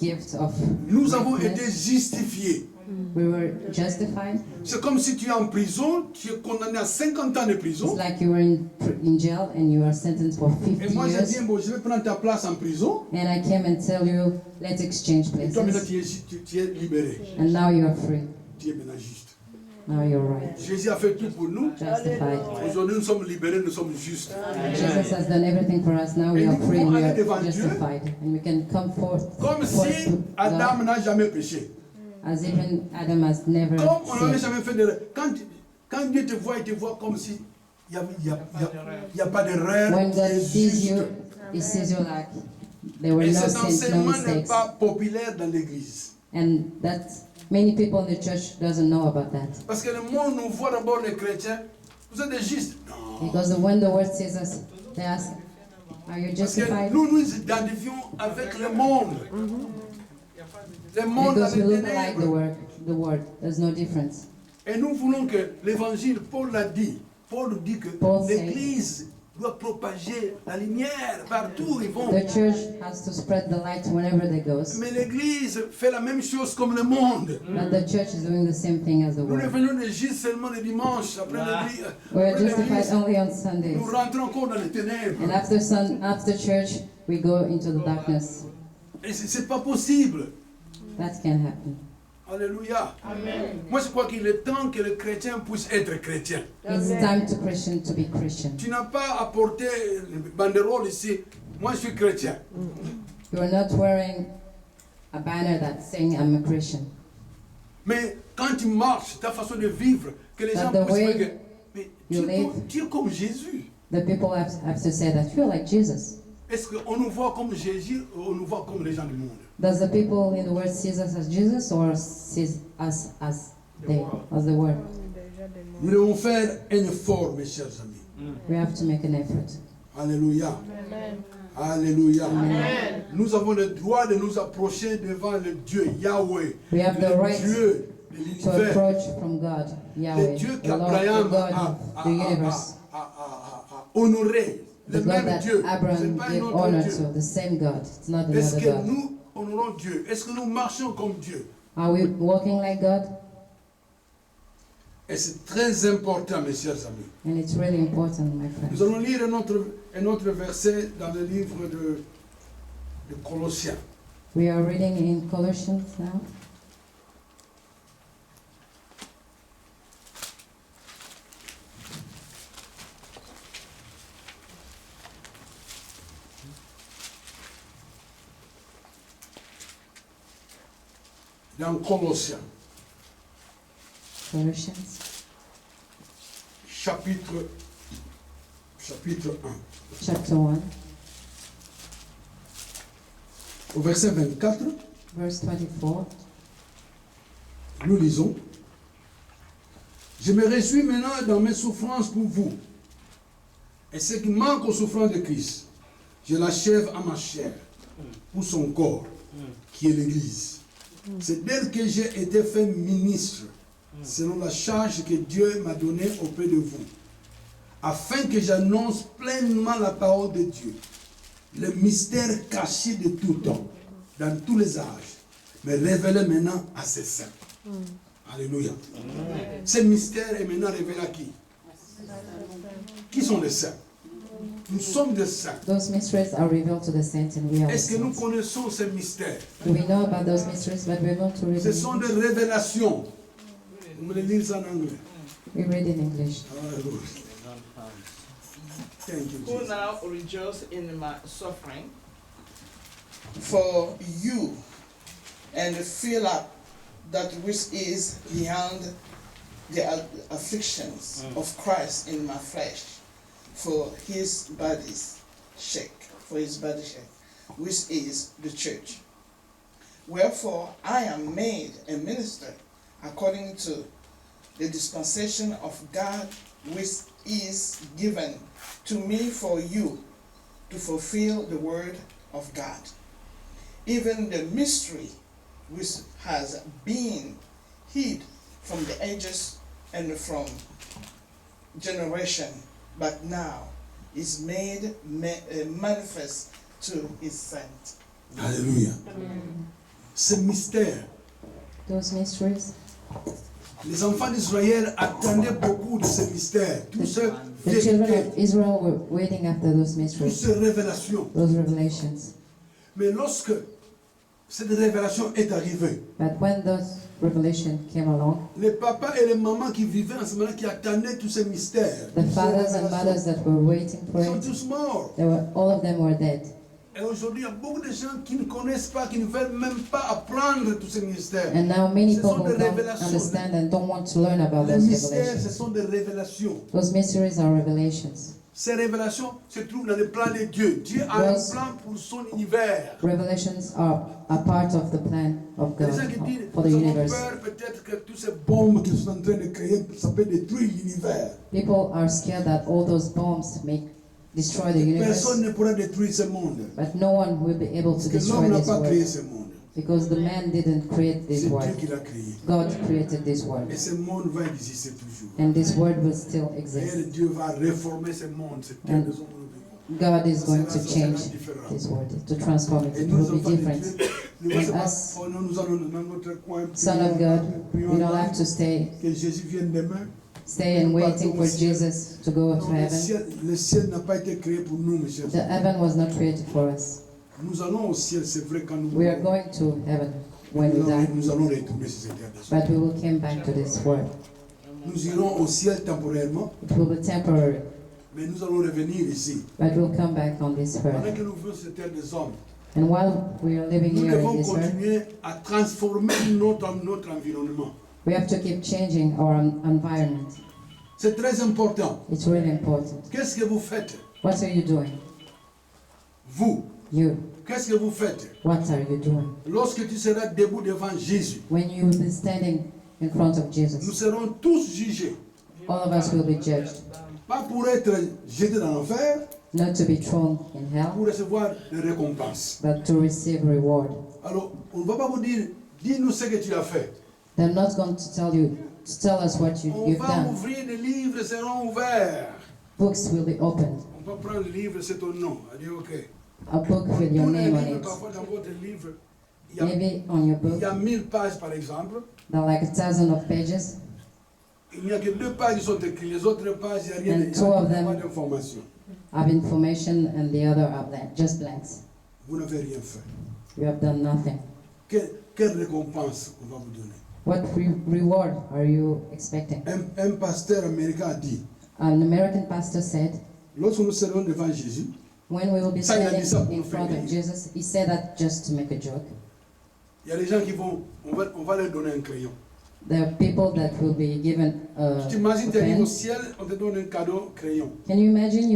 gift of Nous avons été righteousness. justifiés. We were justified. C'est comme si tu es en prison, tu es condamné à 50 ans de It's prison. like you were in jail and you are sentenced for Et 50 moi, j'ai dit, years. bon, je vais prendre ta place en prison. And I came and tell you, let's exchange Et toi, maintenant, places. tu es libéré. And now you are free. Tu es maintenant juste. Now you're right. Jésus a fait tout pour nous. Justified. Aujourd'hui, nous sommes libérés, nous sommes justes. Jesus has done everything for us. Now we Et are nous free and pouvons we aller are devant Dieu justified. And we can come forth Comme si to Adam God n'a jamais péché. as even Adam has never Comme on n'avait sinned. jamais fait d'erreur. Quand Dieu te voit, il te voit comme si il n'y a pas d'erreur. When tu es God sees juste. you, He sees you like there were Et no cet sins, no enseignement n'est mistakes. pas populaire dans l'église. And that many people in the church doesn't know about that. Parce que le monde nous voit d'abord les chrétiens. Vous êtes des justes. Non. Because when the word says us, they ask, are you Parce que justified? nous nous identifions avec le monde. Le monde Because we avec les look like the word. There's no difference. Et nous voulons que l'évangile, Paul l'a dit. Paul dit que Paul said- l'église doit propager la lumière partout où ils vont. The church has to spread the light whenever they go. Mais l'église fait la même chose comme le monde. But the church is doing the same thing as the Nous world. devenons des justes seulement le dimanche. Après l'église, We're après justified l'église, only on Sundays. nous rentrons encore dans les ténèbres. And after church, we go into the darkness. Et c'est pas possible. That can happen. Alléluia. Moi, je crois qu'il est temps que le chrétien puisse être chrétien. It's time to Christian to be Christian. Tu n'as pas apporté le banderole ici. Moi, je suis chrétien. You are not wearing a banner that's saying I'm a Christian. Mais quand tu marches, ta façon de vivre, que les But gens the puissent way dire, mais you live- tu es comme Jésus. The people have to say that you're like Jesus. Est-ce qu'on nous voit comme Jésus ou on nous voit comme les gens du monde? Does the people in the world see us as Jesus or sees us as the world? Nous devons faire un effort, mes chers amis. We have to make an effort. Alléluia. Alléluia. Nous avons le droit de nous approcher devant le Dieu Yahweh, We have the le right Dieu de To l'univers, approach from God, le Yahweh, Dieu the Lord, the qu'Abraham God of the universe, a honoré, the le God même that Dieu. C'est Abraham pas un gave autre honor Dieu. to, the same God. It's not Est-ce another que God. nous honorons Dieu? Est-ce que nous marchons comme Dieu? Are we walking like God? Et c'est très important, mes chers amis. And it's really important, my Nous friends. allons lire un autre verset dans le livre de Colossiens. We are reading in Colossians now. Dans Colossiens, Colossians chapitre 1, chapter 1, au verset 24, verse 24. nous lisons: Je me réjouis maintenant dans mes souffrances pour vous. Et ce qui manque aux souffrances de Christ, je l'achève à ma chair, pour son corps, qui est l'Église. C'est d'elle que j'ai été fait ministre, selon la charge que Dieu m'a donnée auprès de vous, afin que j'annonce pleinement la parole de Dieu, le mystère caché de tout temps, dans tous les âges, mais révélé maintenant à ses saints. Alléluia. Ce mystère est maintenant révélé à qui? Qui sont les saints? Nous sommes des saints. Those mysteries are revealed to the saints, and we are the Est-ce que nous saints. connaissons ces mystères? We know about those mysteries, but we're going to read Ce in sont des English. révélations. Vous me les lisez en anglais. We read in English. Alléluia. Thank you, Who Jesus. now rejoice in my suffering for you, and fill up that which is beyond the afflictions of Christ in my flesh, for his body's sake, which is the church. Wherefore I am made a minister according to the dispensation of God, which is given to me for you to fulfill the word of God, even the mystery which has been hid from the ages and from generation, but now is made manifest to his saints. Alléluia. Ce mystère, Those mysteries, les enfants d'Israël attendaient beaucoup de ce mystère. Toutes ces the children vérités, of Israel were waiting after those toutes mysteries, ces révélations. those revelations. Mais lorsque cette révélation est arrivée, But when those revelation came along, les papas et les mamans qui vivaient en ce moment, qui attendaient tous ces mystères, the toutes ces fathers and révélations, mothers that were waiting for sont it, tous morts. all of them were dead. Et aujourd'hui, il y a beaucoup de gens qui ne connaissent pas, qui ne veulent même pas apprendre tous ces mystères. And now many Ce sont people des don't révélations. understand and don't want to learn about Les those mystères, ce revelations. sont des révélations. Those mysteries are revelations. Ces révélations se trouvent dans le plan de Dieu. Dieu a Those- un plan pour son univers. Revelations are a part of the plan of Les God gens qui disent, for the nous avons universe. peur peut-être que toutes ces bombes qu'ils sont en train de créer, ça peut détruire l'univers. People are scared that all those bombs may destroy the universe, Personne ne pourra détruire ce monde. but no one will be able to Parce que destroy l'homme n'a this pas créé world ce monde. because the man didn't create this C'est Dieu world. qui l'a créé. God created this world, Et ce monde va exister toujours. and this world will still Et exist. Dieu va réformer ce monde, cette terre de son monde. God is going to change this world, to transform it. Et It nous, will be enfants de different. Dieu, nous And ne sommes pas- us, oh non, nous allons dans notre coin. Son of God, we don't have to stay Que Jésus vienne demain. and waiting for Jesus to go to Non, heaven. le ciel n'a pas été créé pour nous, mes chers The amis. heaven was not created for us. Nous allons au ciel, c'est vrai, quand nous We are going to heaven when we die, nous allons retourner sur cette terre de son. but we will come back to this world. Nous irons au ciel temporairement, It will be temporary, mais nous allons revenir ici. but we'll come back on this Pendant earth. que nous vivons sur cette terre des hommes, And while we are living nous here in devons this earth, continuer à transformer notre environnement. we have to keep changing our environment. C'est très important. It's really important. Qu'est-ce que vous faites? What are you doing? Vous, You. qu'est-ce que vous faites? What are you doing? Lorsque tu seras debout devant Jésus, When you will be standing in front of nous Jesus, serons tous jugés. all of us will be judged, Pas pour être jetés dans l'enfer, not to be thrown in hell, pour recevoir des récompenses. but to receive reward. Alors, on ne va pas vous dire, dis-nous ce que tu as fait. They're not going to tell you, to tell us what On you've va done. ouvrir, des livres seront ouverts. Books will be opened. On va prendre le livre, c'est ton nom. On dit, ok. A book with your Tous les name on livres, it. parfois dans votre livre, il y a, Maybe on your il book, y a 1000 pages par exemple. there are like 1,000 of pages, Il n'y a que 2 pages qui sont écrites. Les autres pages, il n'y a rien, And il n'y two of a pas them- d'information. have information, and the other are just blanks. Vous n'avez rien fait. You have done nothing. Quelle récompense on va vous donner? What reward are you expecting? Un pasteur américain a dit, An American pastor said, lorsque nous serons devant Jésus, when we will be Ça, il a dit ça standing pour in front faire of rire. Jesus, he said that just to make a joke. il y a des gens qui vont, on va leur donner un crayon. There are people that will be given Tu a t'imagines, tu arrives pen. au ciel, on te donne un cadeau, crayon. Can you imagine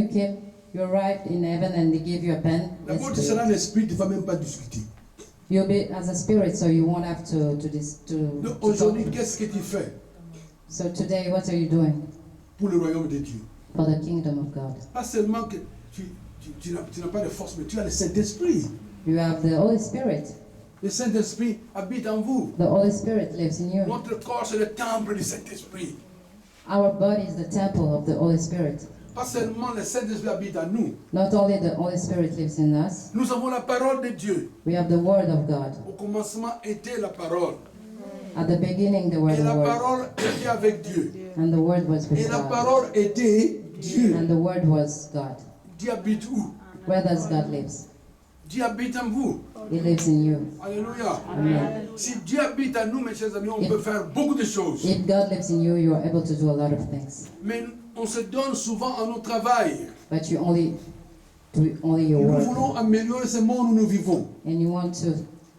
you arrived in heaven and they give you a pen? D'abord, tu Yes, seras un esprit, tu ne vas même pas discuter. you'll be as a spirit, so you won't have to Donc talk. aujourd'hui, qu'est-ce que tu fais So today, what are you doing pour le royaume de Dieu? for the kingdom of God? Pas seulement que tu n'as pas de force, mais tu as le Saint-Esprit. You have the Holy Spirit. Le Saint-Esprit habite en vous. The Holy Spirit lives in you. Notre corps, c'est le temple du Saint-Esprit. Our body is the temple of the Holy Spirit. Pas seulement le Saint-Esprit habite en nous. Not only the Holy Spirit lives in us, Nous avons la parole de Dieu. we have the Word of God. Au commencement était la parole. At the beginning, there was Et the la Word, parole était avec Dieu. and the Word was Et with la God, parole était Dieu. and the Word was God. Dieu habite où? Where does God lives? Dieu habite en vous. He lives in you. Alléluia. Amen. Si Dieu habite en nous, mes chers amis, on peut faire beaucoup de choses. If God lives in you, you are able to do a lot of things. Mais on se donne souvent à notre travail. But you only do only your Nous work, voulons améliorer ce monde où nous vivons. and you want to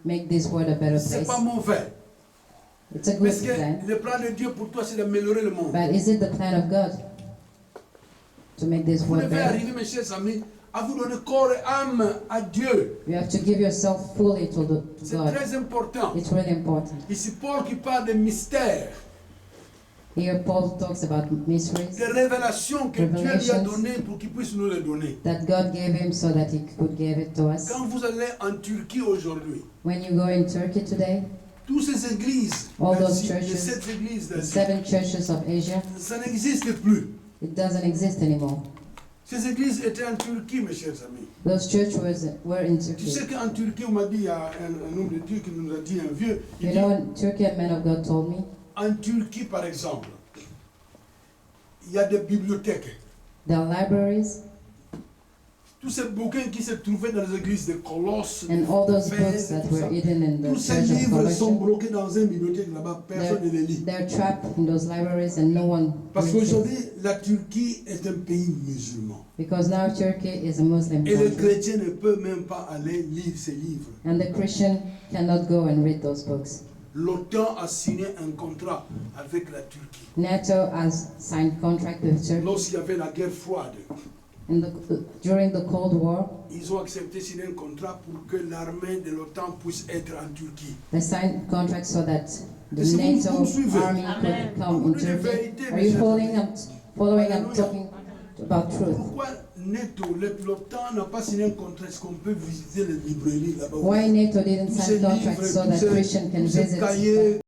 make this world a better C'est place. pas mauvais. It's a good Parce que plan. le plan de Dieu pour toi, c'est d'améliorer le monde. But is it the plan of God to make this Vous world devez better? arriver, mes chers amis, à vous donner corps et âme à Dieu. You have to give yourself fully to C'est God. très important. It's really important. Ici, Paul qui parle des mystères, Here Paul talks about mysteries des révélations que Dieu lui a Revelations. données pour qu'il puisse nous les donner. that God gave him so that he could give it to us. Quand vous allez en Turquie aujourd'hui, When you go in Turkey today, toutes ces églises, All those d'Asie, les churches, 7 églises the d'Asie, 7 churches of Asia, ça n'existe plus. it doesn't exist anymore. Ces églises étaient en Turquie, mes chers amis. Those churches were in Tu Turkey. sais qu'en Turquie, on m'a dit, il y a un homme de Dieu qui nous a dit, un vieux, il You dit, know, in Turkey, a man of God told me, en Turquie, par exemple, il y a des bibliothèques. there are libraries, tous ces bouquins qui se trouvaient dans les églises de Colosse, And all those d'Éphèse, books et that tout ça. were hidden in the Tous ces church of livres sont Colossians, bloqués dans une bibliothèque là-bas, personne ne les lit. they're trapped in those libraries and no one Parce reads it. qu'aujourd'hui, la Turquie est un pays musulman. Because now Turkey is a Muslim Et le country. chrétien ne peut même pas aller lire ces livres. And the Christian cannot go and read those books. L'OTAN a signé un contrat avec la Turquie. NATO has signed contract with Turkey. Lorsqu'il y avait la guerre froide, During the Cold War, ils ont accepté de signer un contrat pour que l'armée de l'OTAN puisse être en Turquie. they signed contract so that the Est-ce que vous NATO me suivez? army could come in Beaucoup de Turkey. vérité, Are mes you chers following amis. and talking about truth? Pourquoi NATO, l'OTAN n'a pas signé un contrat? Est-ce qu'on peut visiter les librairies là-bas? Why NATO didn't Tous ces sign contract livres, so tous that ces- Christian can tous ces visit cahiers